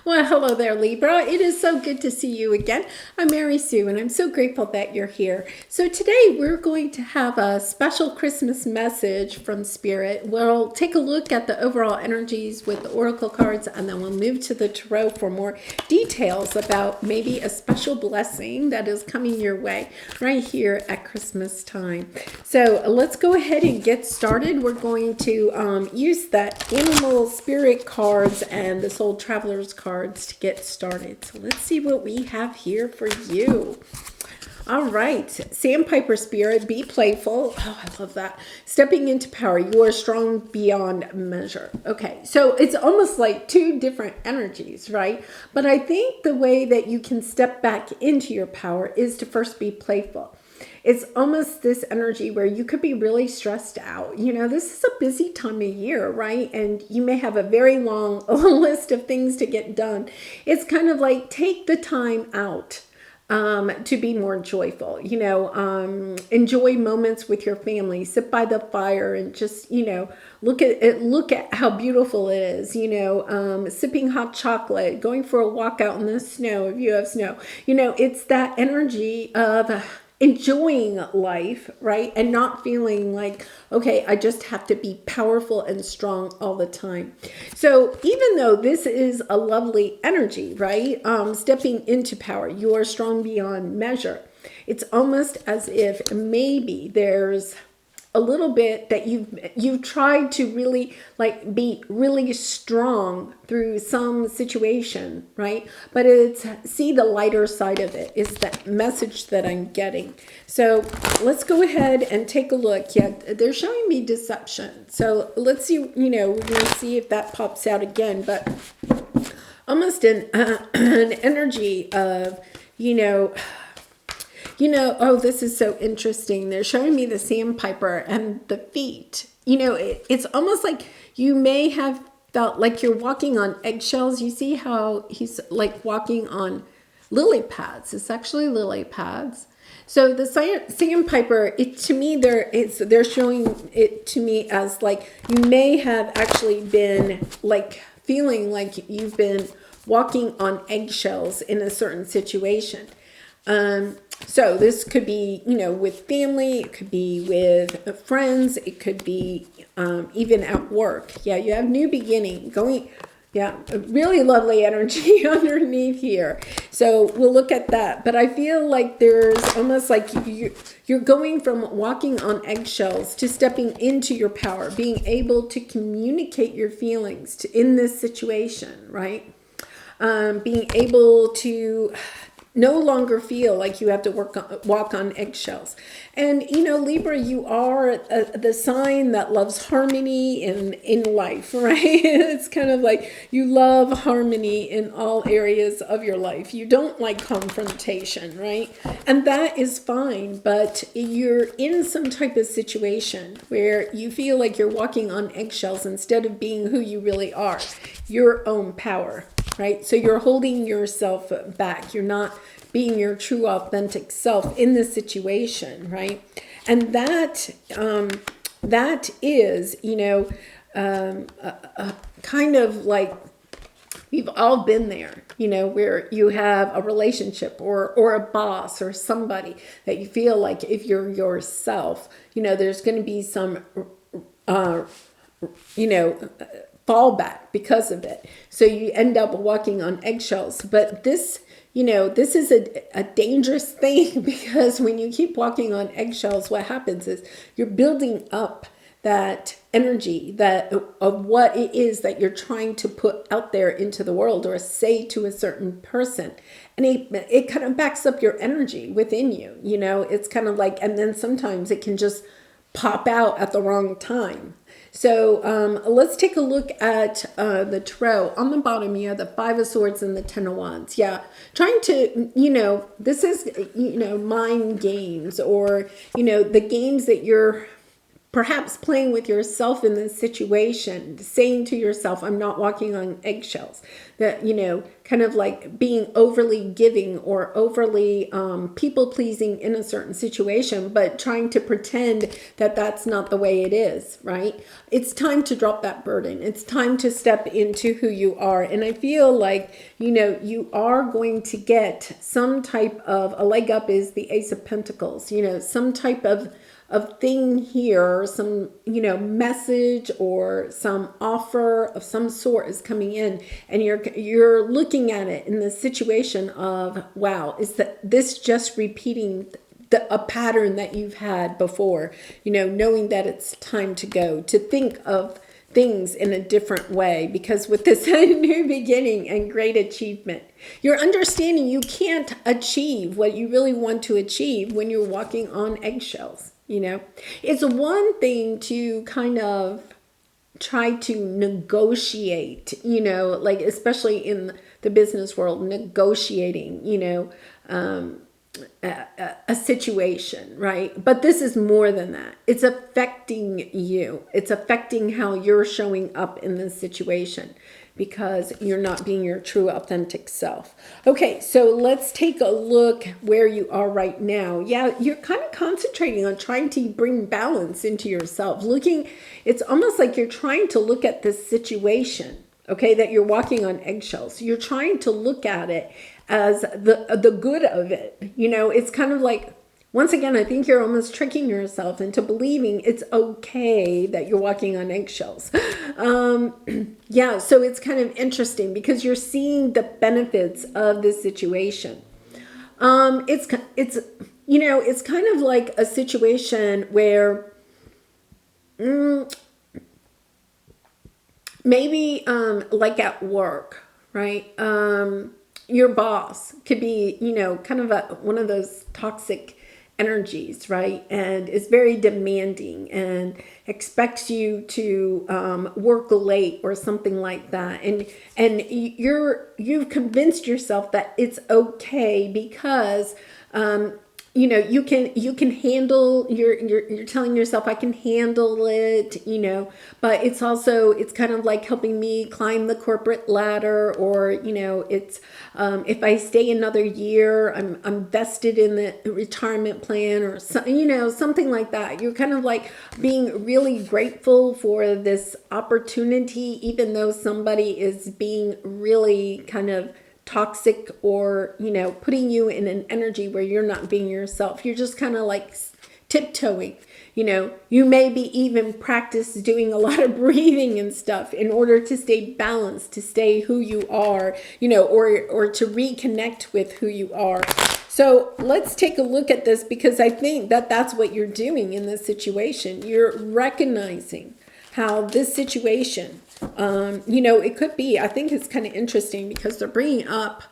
Well, hello there, Libra. It is so good to see you again. I'm Mary Sue, and I'm so grateful that you're here. So today we're going to have a special Christmas message from Spirit. We'll take a look at the overall energies with the Oracle cards, and then we'll move to the Tarot for more details about maybe a special blessing that is coming your way right here at Christmas time. So let's go ahead and get started. We're going to use that Animal Spirit cards and the Soul Travelers cards to get started. So let's see what we have here for you. All right, Sandpiper Spirit, be playful. Oh, I love that. Stepping into power, you are strong beyond measure. Okay, so it's almost like two different energies, right? But I think the way that you can step back into your power is to first be playful. It's almost this energy where you could be really stressed out. You know, this is a busy time of year, right? And you may have a very long list of things to get done. It's kind of like take the time out to be more joyful, enjoy moments with your family, sit by the fire and just, look at it, look at how beautiful it is, sipping hot chocolate, going for a walk out in the snow if you have snow. It's that energy of enjoying life, right? And not feeling like, okay, I just have to be powerful and strong all the time. So even though this is a lovely energy, right? Stepping into power, you are strong beyond measure. It's almost as if maybe there's a little bit that you've tried to really be really strong through some situation, right? But it's see the lighter side of it is that message that I'm getting. So let's go ahead and take a look. Yeah, they're showing me deception. So let's see, we're going to see if that pops out again, but almost an energy of, oh, this is so interesting. They're showing me the sandpiper and the feet. It's almost like you may have felt like you're walking on eggshells. You see how he's like walking on lily pads. It's actually lily pads. So the sandpiper, to me, they're showing it to me as like you may have actually been like feeling like you've been walking on eggshells in a certain situation. So this could be, with family, it could be with friends, it could be even at work. Yeah, you have new beginning going. Yeah, really lovely energy underneath here. So we'll look at that. But I feel like there's almost like you're going from walking on eggshells to stepping into your power, being able to communicate your feelings in this situation, right? Being able to no longer feel like you have to walk on eggshells. And, Libra, you are the sign that loves harmony in life, right? It's kind of like you love harmony in all areas of your life. You don't like confrontation, right? And that is fine, but you're in some type of situation where you feel like you're walking on eggshells instead of being who you really are, your own power, right? So you're holding yourself back. You're not being your true authentic self in this situation, right? And that is, kind of like we've all been there, where you have a relationship or a boss or somebody that you feel like if you're yourself, there's going to be some, fallback because of it. So you end up walking on eggshells. But this is a dangerous thing because when you keep walking on eggshells, what happens is you're building up that energy of what it is that you're trying to put out there into the world or say to a certain person. And it kind of backs up your energy within you. It's kind of like, and then sometimes it can just pop out at the wrong time. So let's take a look at the tarot. On the bottom, you have the Five of Swords and the Ten of Wands. Yeah, trying to, this is, mind games or, the games that you're perhaps playing with yourself in this situation, saying to yourself, I'm not walking on eggshells. That, kind of like being overly giving or overly people pleasing in a certain situation, but trying to pretend that that's not the way it is, right? It's time to drop that burden. It's time to step into who you are. And I feel like, you are going to get some type of, a leg up is the Ace of Pentacles, some type of thing here, some, message or some offer of some sort is coming in, and you're looking at it in the situation of, wow, is this just repeating a pattern that you've had before, knowing that it's time to go, to think of things in a different way, because with this new beginning and great achievement, you're understanding you can't achieve what you really want to achieve when you're walking on eggshells. It's one thing to kind of try to negotiate, like especially in the business world, negotiating, a situation, right? But this is more than that. It's affecting you. It's affecting how you're showing up in this situation, because you're not being your true authentic self. Okay, so let's take a look where you are right now. Yeah, you're kind of concentrating on trying to bring balance into yourself. It's almost like you're trying to look at this situation, okay, that you're walking on eggshells. You're trying to look at it as the good of it. It's kind of like, once again, I think you're almost tricking yourself into believing it's okay that you're walking on eggshells. Yeah, so it's kind of interesting because you're seeing the benefits of this situation. It's kind of like a situation where maybe like at work, right? Your boss could be, kind of one of those toxic energies, right? And is very demanding and expects you to work late or something like that. And you've convinced yourself that it's okay because you can handle, you're telling yourself, I can handle it, but it's kind of like helping me climb the corporate ladder, or, it's, if I stay another year, I'm vested in the retirement plan, or something like that. You're kind of like being really grateful for this opportunity, even though somebody is being really kind of toxic, or putting you in an energy where you're not being yourself. You're just kind of like tiptoeing. You maybe even practice doing a lot of breathing and stuff in order to stay balanced, to stay who you are, or to reconnect with who you are. So let's take a look at this, because I think that that's what you're doing in this situation. You're recognizing how this situation, it could be, I think it's kind of interesting because they're bringing up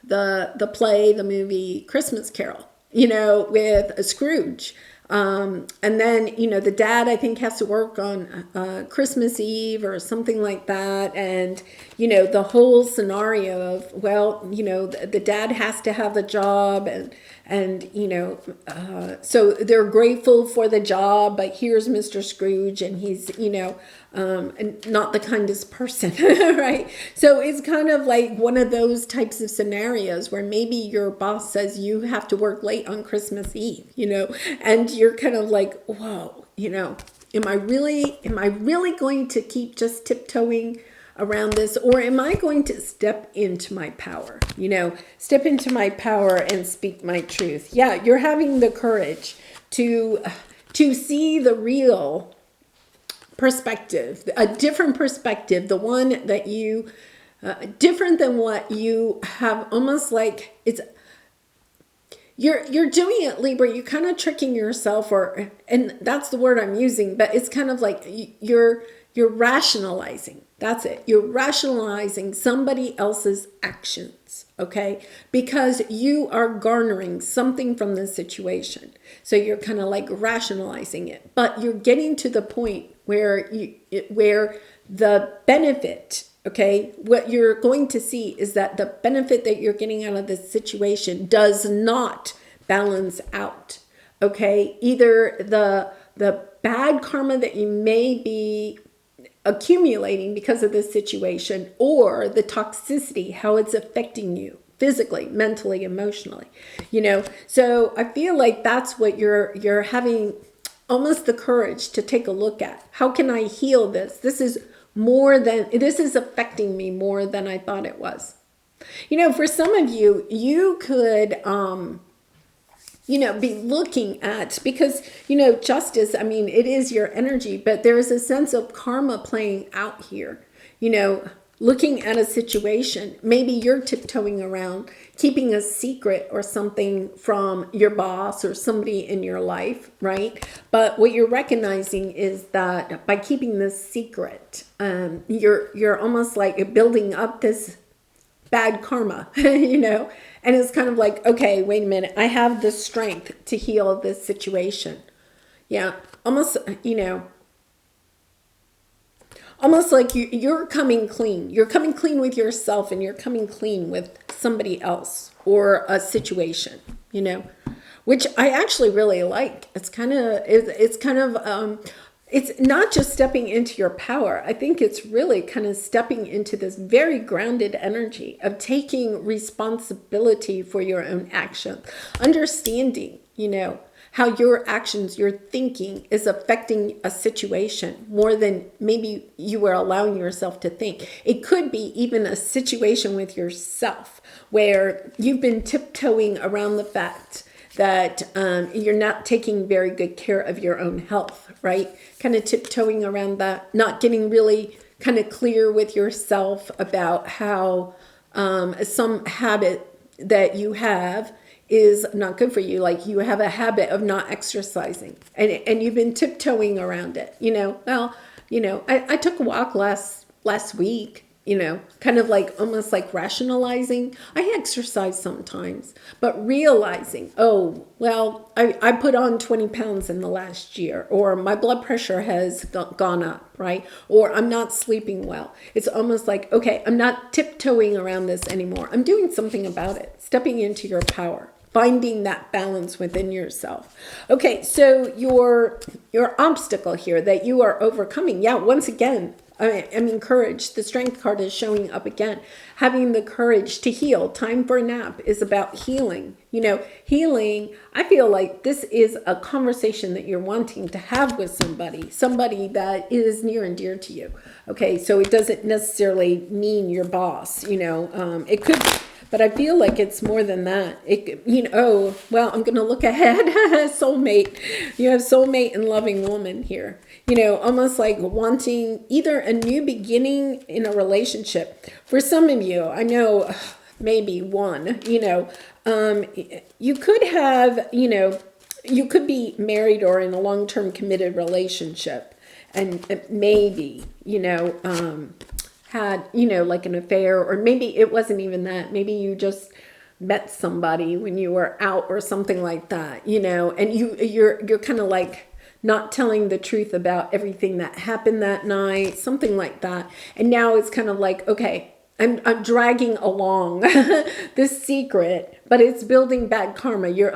the play, the movie Christmas Carol, with Scrooge. And then, the dad, I think, has to work on Christmas Eve or something like that. And, the whole scenario of, the dad has to have the job, and so they're grateful for the job, but here's Mr. Scrooge, and he's, not the kindest person, right? So it's kind of like one of those types of scenarios where maybe your boss says you have to work late on Christmas Eve, and you're kind of like, whoa, am I really going to keep just tiptoeing around this, or am I going to step into my power, step into my power and speak my truth? Yeah, you're having the courage to see the real perspective, a different perspective, the one that you, different than what you have, almost like it's, you're doing it, Libra, you're kind of tricking yourself, and that's the word I'm using, but it's kind of like you're rationalizing. That's it. You're rationalizing somebody else's actions, okay? Because you are garnering something from this situation. So you're kind of like rationalizing it, but you're getting to the point where the benefit, okay, what you're going to see is that the benefit that you're getting out of this situation does not balance out, okay? Either the bad karma that you may be accumulating because of this situation, or the toxicity, how it's affecting you physically, mentally, emotionally, so I feel like that's what you're having almost the courage to take a look at. How can I heal this? This is affecting me more than I thought it was. For some of you, you could be looking at, because, justice, I mean, it is your energy, but there is a sense of karma playing out here, looking at a situation. Maybe you're tiptoeing around, keeping a secret or something from your boss or somebody in your life, right? But what you're recognizing is that by keeping this secret, you're almost like building up this bad karma, and it's kind of like, okay, wait a minute, I have the strength to heal this situation. Yeah, almost like you're coming clean. You're coming clean with yourself, and you're coming clean with somebody else or a situation, which I actually really like. It's not just stepping into your power. I think it's really kind of stepping into this very grounded energy of taking responsibility for your own actions, understanding, how your actions, your thinking is affecting a situation more than maybe you were allowing yourself to think. It could be even a situation with yourself where you've been tiptoeing around the fact that you're not taking very good care of your own health, right? Kind of tiptoeing around that, not getting really kind of clear with yourself about how some habit that you have is not good for you. Like you have a habit of not exercising, and you've been tiptoeing around it. I took a walk last week, kind of like almost like rationalizing. I exercise sometimes, but realizing, oh, well, I put on 20 pounds in the last year, or my blood pressure has gone up, right? Or I'm not sleeping well. It's almost like, okay, I'm not tiptoeing around this anymore. I'm doing something about it, stepping into your power, finding that balance within yourself. Okay, so your obstacle here that you are overcoming, yeah, once again, I mean, courage. The strength card is showing up again. Having the courage to heal. Time for a nap is about healing. Healing, I feel like this is a conversation that you're wanting to have with somebody that is near and dear to you. Okay, so it doesn't necessarily mean your boss, it could be. But I feel like it's more than that. I'm going to look ahead. Soulmate. You have soulmate and loving woman here. Almost like wanting either a new beginning in a relationship. For some of you, I know maybe one, you could have, you could be married or in a long-term committed relationship. And maybe, had, like an affair, or maybe it wasn't even that. Maybe you just met somebody when you were out or something like that, and you're kind of like not telling the truth about everything that happened that night, something like that. And now it's kind of like, okay, I'm dragging along this secret, but it's building bad karma. You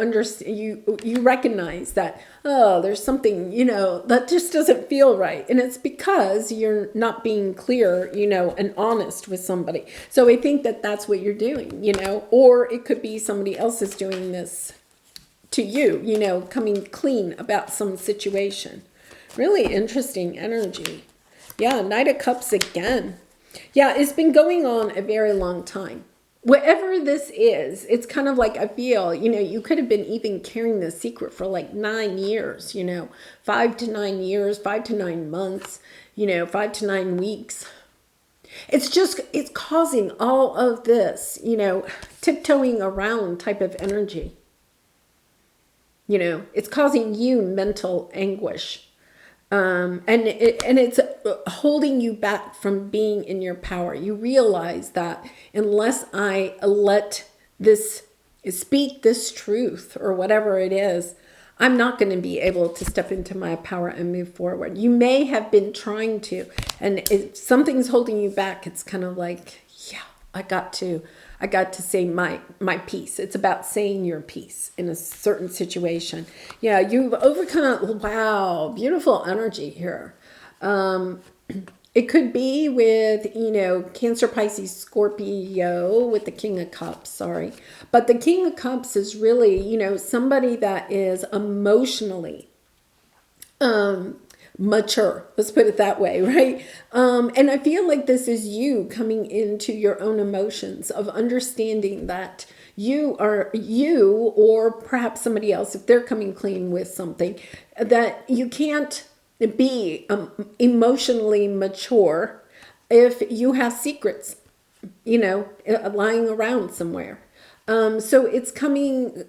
recognize that, oh, there's something, that just doesn't feel right. And it's because you're not being clear, and honest with somebody. So I think that that's what you're doing, or it could be somebody else is doing this to you, coming clean about some situation. Really interesting energy. Yeah, Knight of Cups again. Yeah, it's been going on a very long time. Whatever this is, it's kind of like, I feel, you could have been even carrying this secret for like 9 years, 5 to 9 years, 5 to 9 months, 5 to 9 weeks. It's causing all of this, tiptoeing around type of energy. It's causing you mental anguish. And it's holding you back from being in your power. You realize that unless I speak this truth or whatever it is, I'm not going to be able to step into my power and move forward. You may have been trying to, and if something's holding you back, it's kind of like, yeah, I got to say my piece. It's about saying your piece in a certain situation. Yeah, you've overcome. Wow, beautiful energy here. Um, it could be with, Cancer, Pisces, Scorpio with the King of Cups, sorry. But the King of Cups is really, somebody that is emotionally mature. Let's put it that way, right? And I feel like this is you coming into your own emotions of understanding that you are you, or perhaps somebody else, if they're coming clean with something, that you can't be emotionally mature if you have secrets, lying around somewhere. So it's coming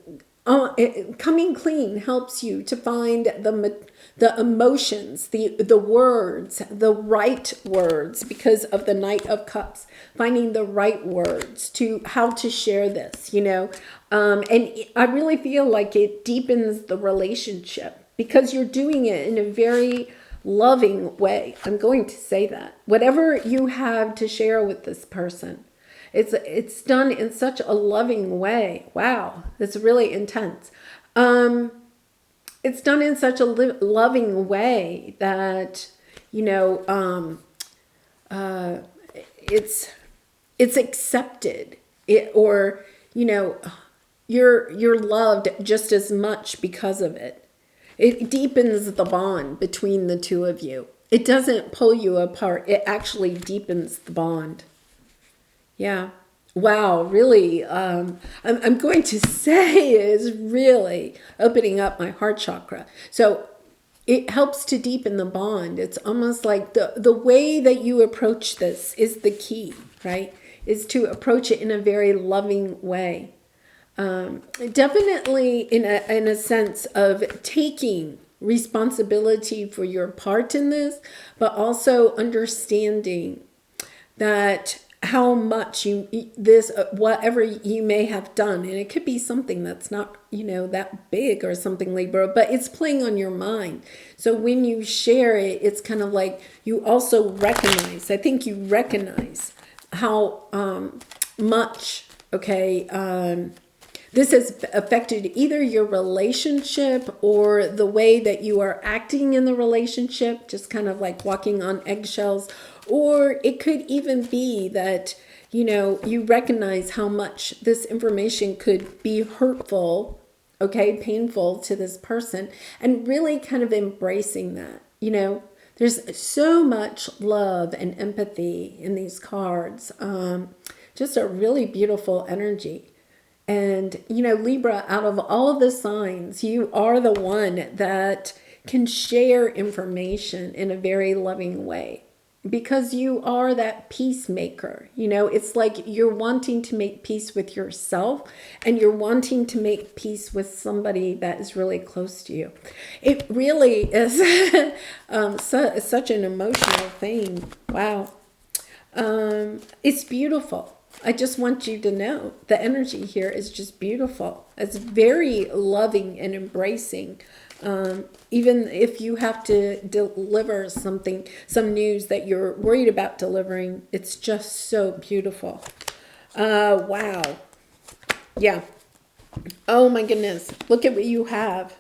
clean helps you to find the emotions, the words, the right words, because of the Knight of Cups, finding the right words to how to share this, and I really feel like it deepens the relationship because you're doing it in a very loving way. I'm going to say that whatever you have to share with this person, it's done in such a loving way. Wow, that's really intense. It's done in such a loving way that it's accepted. You're loved just as much because of it. It deepens the bond between the two of you. It doesn't pull you apart. It actually deepens the bond. Yeah. Wow. Really, I'm going to say is really opening up my heart chakra. So it helps to deepen the bond. It's almost like the way that you approach this is the key, right? Is to approach it in a very loving way. Definitely in a sense of taking responsibility for your part in this, but also understanding that how much whatever you may have done, and it could be something that's not, that big or something, Libra, but it's playing on your mind. So when you share it, it's kind of like you also recognize, I think you recognize how much, this has affected either your relationship or the way that you are acting in the relationship, just kind of like walking on eggshells. Or it could even be that, you recognize how much this information could be hurtful, painful to this person, and really kind of embracing that, There's so much love and empathy in these cards. Just a really beautiful energy. And, Libra, out of all of the signs, you are the one that can share information in a very loving way because you are that peacemaker. It's like you're wanting to make peace with yourself and you're wanting to make peace with somebody that is really close to you. It really is such an emotional thing. Wow. It's beautiful. I just want you to know the energy here is just beautiful. It's very loving and embracing. Even if you have to deliver some news that you're worried about delivering, it's just so beautiful. Wow. Yeah. Oh my goodness. Look at what you have.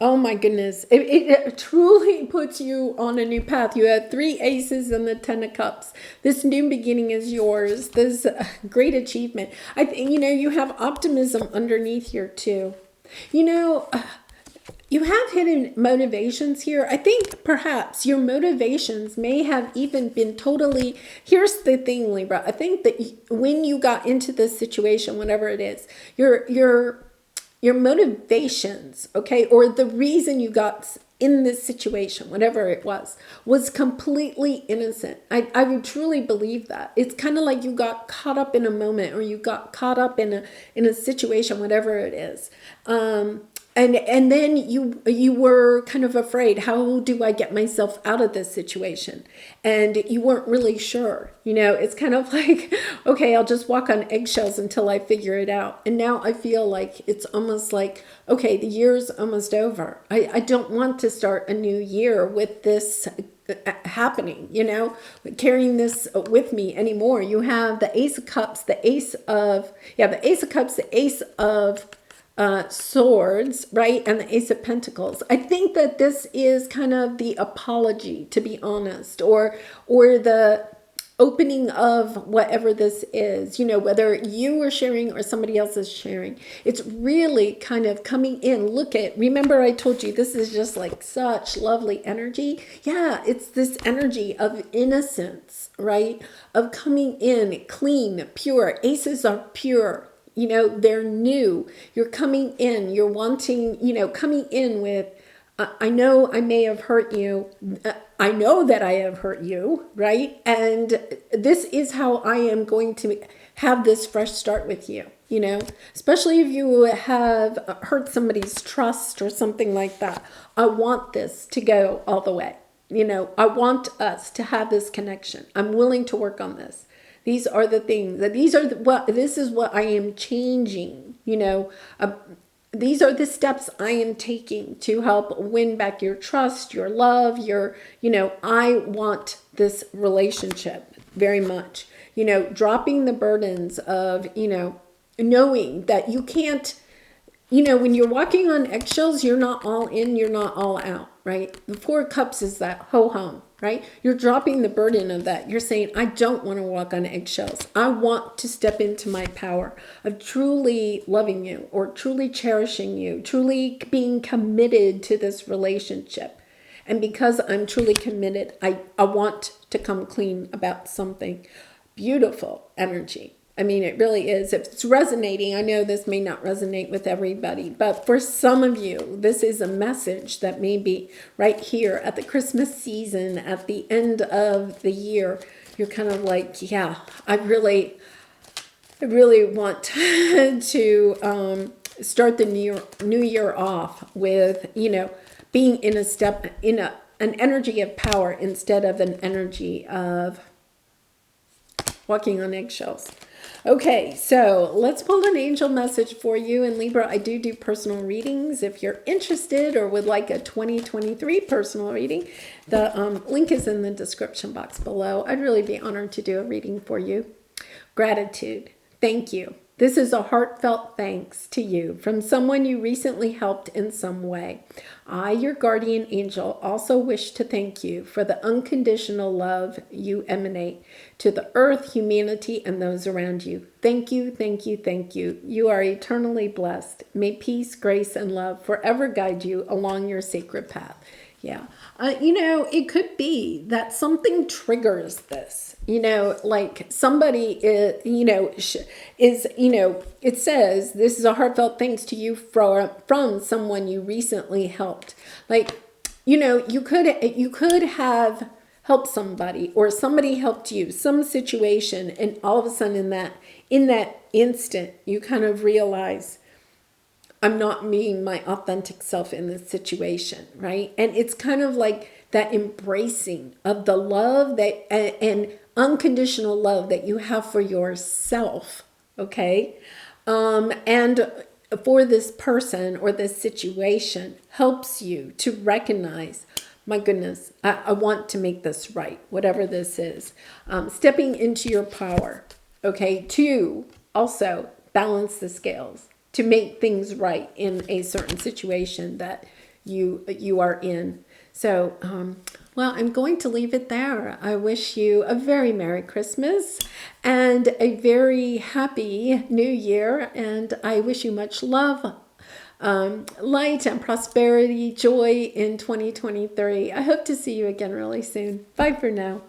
Oh my goodness. It truly puts you on a new path. You have 3 aces and the 10 of cups. This new beginning is yours. This great achievement. I think, you have optimism underneath here too. You have hidden motivations here. I think perhaps your motivations may have even been totally, here's the thing, Libra. I think that when you got into this situation, whatever it is, your motivations, or the reason you got in this situation, whatever it was completely innocent. I would truly believe that. It's kind of like you got caught up in a moment, or you got caught up in a situation, whatever it is. And then you were kind of afraid, how do I get myself out of this situation? And you weren't really sure. It's kind of like, okay, I'll just walk on eggshells until I figure it out. And now I feel like it's almost like, okay, the year's almost over. I don't want to start a new year with this happening, carrying this with me anymore. You have the Ace of Cups, the Ace of Cups, the Ace of Swords, right? And the Ace of Pentacles. I think that this is kind of the apology, to be honest, or the opening of whatever this is, whether you are sharing or somebody else is sharing. It's really kind of coming in. Remember I told you this is just like such lovely energy. Yeah, it's this energy of innocence, right? Of coming in clean, pure. Aces are pure. They're new. You're coming in. You're wanting, coming in with, I know I may have hurt you. I know that I have hurt you, right? And this is how I am going to have this fresh start with you, especially if you have hurt somebody's trust or something like that. I want this to go all the way. I want us to have this connection. I'm willing to work on this. These are the things that this is what I am changing, these are the steps I am taking to help win back your trust, your love, I want this relationship very much, dropping the burdens of, knowing that you can't, when you're walking on eggshells, you're not all in, you're not all out, right? The Four of Cups is that ho-hum, right? You're dropping the burden of that. You're saying, I don't want to walk on eggshells. I want to step into my power of truly loving you or truly cherishing you, truly being committed to this relationship. And because I'm truly committed, I want to come clean about something. Beautiful energy. I mean, it really is. If it's resonating, I know this may not resonate with everybody, but for some of you, this is a message that may be right here at the Christmas season, at the end of the year. You're kind of like, yeah, I really want to start the new year off with, being in an energy of power instead of an energy of walking on eggshells. Okay, so let's pull an angel message for you. In Libra, I do personal readings. If you're interested or would like a 2023 personal reading, the link is in the description box below. I'd really be honored to do a reading for you. Gratitude. Thank you. This is a heartfelt thanks to you from someone you recently helped in some way. I, your guardian angel, also wish to thank you for the unconditional love you emanate to the earth, humanity, and those around you. Thank you, thank you, thank you. You are eternally blessed. May peace, grace, and love forever guide you along your sacred path. Yeah. It could be that something triggers this, like somebody, it says, this is a heartfelt thanks to you from someone you recently helped. Like, you could have helped somebody or somebody helped you, some situation. And all of a sudden in that instant, you kind of realize, I'm not being my authentic self in this situation, right? And it's kind of like that embracing of the love that and unconditional love that you have for yourself, okay? And for this person or this situation helps you to recognize, my goodness, I want to make this right, whatever this is. Stepping into your power, okay, to also balance the scales, to make things right in a certain situation that you are in. So, well, I'm going to leave it there. I wish you a very Merry Christmas and a very happy New Year. And I wish you much love, light and prosperity, joy in 2023. I hope to see you again really soon. Bye for now.